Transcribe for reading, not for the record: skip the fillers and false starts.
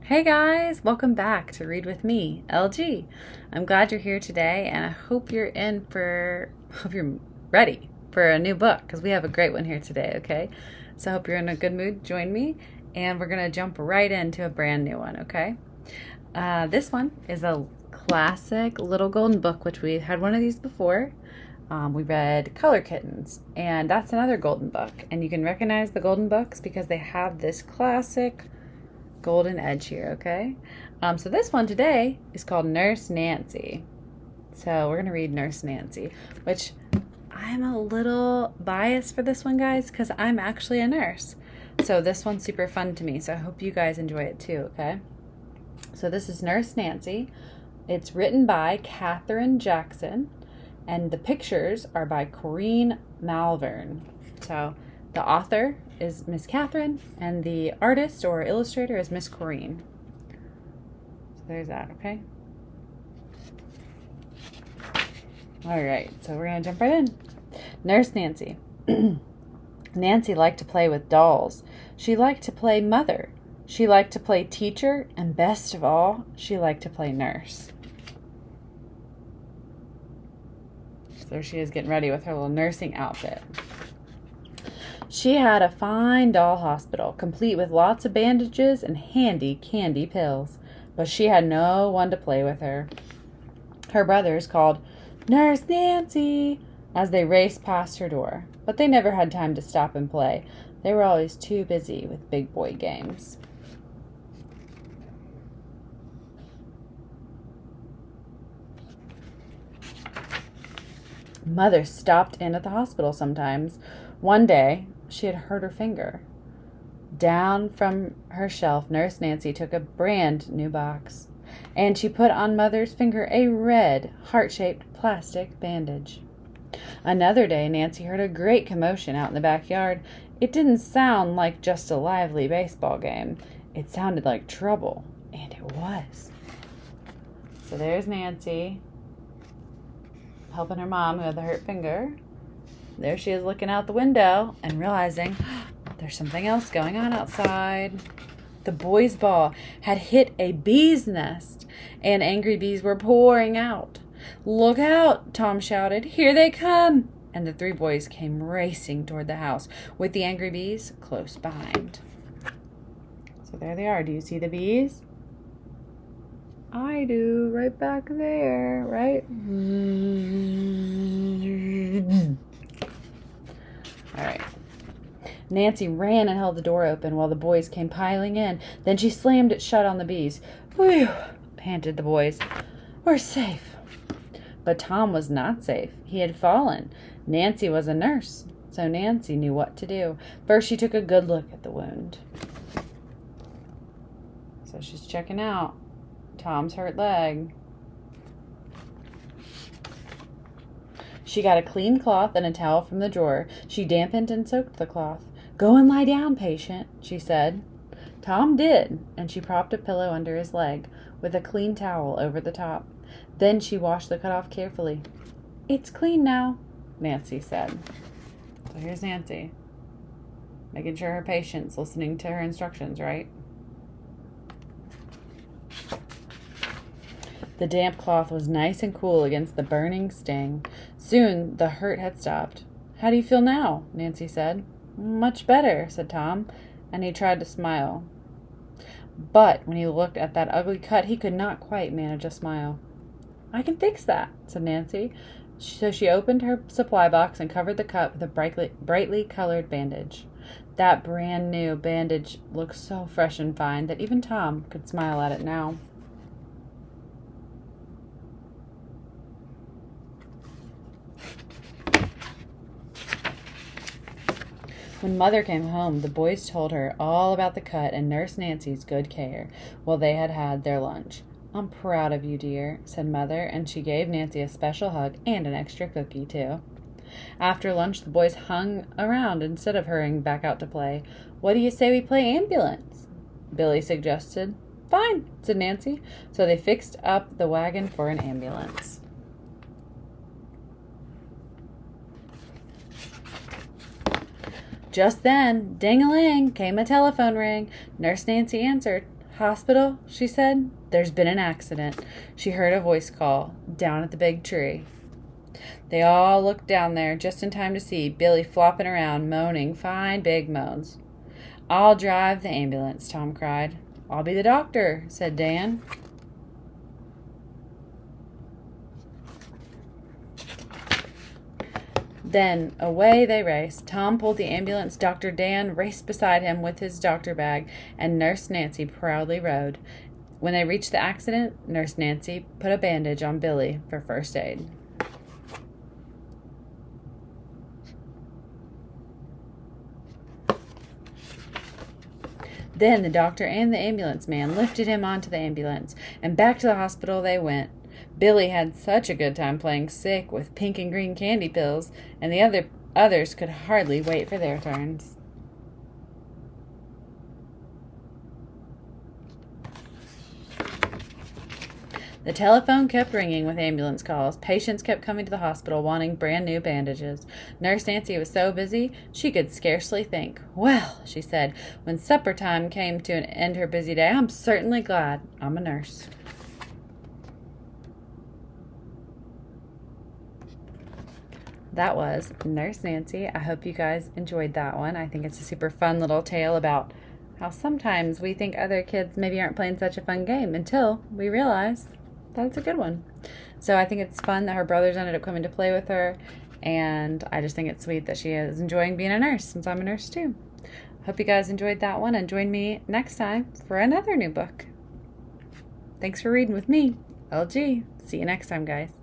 Hey guys, welcome back to Read with me, LG. I'm glad you're here today and I hope you're ready for a new book because we have a great one here today, okay? So I hope you're in a good mood. Join me and we're going to jump right into a brand new one, okay? This one is a classic Little Golden Book, which we had one of these before. We read Color Kittens, and that's another golden book. And you can recognize the golden books because they have this classic golden edge here, okay? So this one today is called Nurse Nancy. So we're going to read Nurse Nancy, which I'm a little biased for this one, guys, because I'm actually a nurse. So this one's super fun to me, so I hope you guys enjoy it too, okay? So this is Nurse Nancy. It's written by Kathryn Jackson, and the pictures are by Corinne Malvern. So the author is Miss Kathryn, and the artist or illustrator is Miss Corinne. So there's that, okay? All right, so we're going to jump right in. Nurse Nancy. Nancy liked to play with dolls. She liked to play mother. She liked to play teacher, and best of all, she liked to play nurse. So there she is getting ready with her little nursing outfit. She had a fine doll hospital, complete with lots of bandages and handy candy pills. But she had no one to play with her. Her brothers called Nurse Nancy as they raced past her door. But they never had time to stop and play. They were always too busy with big boy games. Mother stopped in at the hospital sometimes. One day, she had hurt her finger. Down from her shelf, Nurse Nancy took a brand new box, and she put on Mother's finger a red, heart-shaped plastic bandage. Another day, Nancy heard a great commotion out in the backyard. It didn't sound like just a lively baseball game. It sounded like trouble, and it was. So there's Nancy, helping her mom who had the hurt finger. There she is looking out the window and realizing there's something else going on outside. The boys' ball had hit a bee's nest, and angry bees were pouring out. "Look out!" Tom shouted. "Here they come!" And the three boys came racing toward the house, with the angry bees close behind. So there they are. Do you see the bees? I do, right back there, right? All right. Nancy ran and held the door open while the boys came piling in. Then she slammed it shut on the bees. "Whew," panted the boys. "We're safe." But Tom was not safe. He had fallen. Nancy was a nurse, so Nancy knew what to do. First, she took a good look at the wound. So she's checking out Tom's hurt leg. She got a clean cloth and a towel from the drawer. She dampened and soaked the cloth. "Go and lie down, patient," she said. Tom did, and she propped a pillow under his leg with a clean towel over the top. Then she washed the cut off carefully. "It's clean now," Nancy said. So here's Nancy, making sure her patient's listening to her instructions, right? The damp cloth was nice and cool against the burning sting. Soon the hurt had stopped. "How do you feel now?" Nancy said. "Much better," said Tom, and he tried to smile. But when he looked at that ugly cut, he could not quite manage a smile. "I can fix that," said Nancy. So she opened her supply box and covered the cut with a brightly colored bandage. That brand new bandage looked so fresh and fine that even Tom could smile at it now. When Mother came home, the boys told her all about the cut and Nurse Nancy's good care while they had had their lunch. "I'm proud of you, dear," said Mother, and she gave Nancy a special hug and an extra cookie, too. After lunch, the boys hung around instead of hurrying back out to play. "What do you say we play ambulance?" Billy suggested. "Fine," said Nancy. So they fixed up the wagon for an ambulance. Just then, ding-a-ling, came a telephone ring. Nurse Nancy answered. "Hospital," she said. "There's been an accident." She heard a voice call down at the big tree. They all looked down there just in time to see Billy flopping around, moaning fine big moans. "I'll drive the ambulance," Tom cried. "I'll be the doctor," said Dan. Then away they raced. Tom pulled the ambulance. Dr. Dan raced beside him with his doctor bag, and Nurse Nancy proudly rode. When they reached the accident, Nurse Nancy put a bandage on Billy for first aid. Then the doctor and the ambulance man lifted him onto the ambulance, and back to the hospital they went. Billy had such a good time playing sick with pink and green candy pills, and the others could hardly wait for their turns. The telephone kept ringing with ambulance calls. Patients kept coming to the hospital wanting brand new bandages. Nurse Nancy was so busy she could scarcely think. "Well," she said, when supper time came to end her busy day, "I'm certainly glad I'm a nurse." That was Nurse Nancy. I hope you guys enjoyed that one. I think it's a super fun little tale about how sometimes we think other kids maybe aren't playing such a fun game until we realize that it's a good one. So I think it's fun that her brothers ended up coming to play with her, and I just think it's sweet that she is enjoying being a nurse, since I'm a nurse too. Hope you guys enjoyed that one, and join me next time for another new book. Thanks for reading with me, LG. See you next time, guys.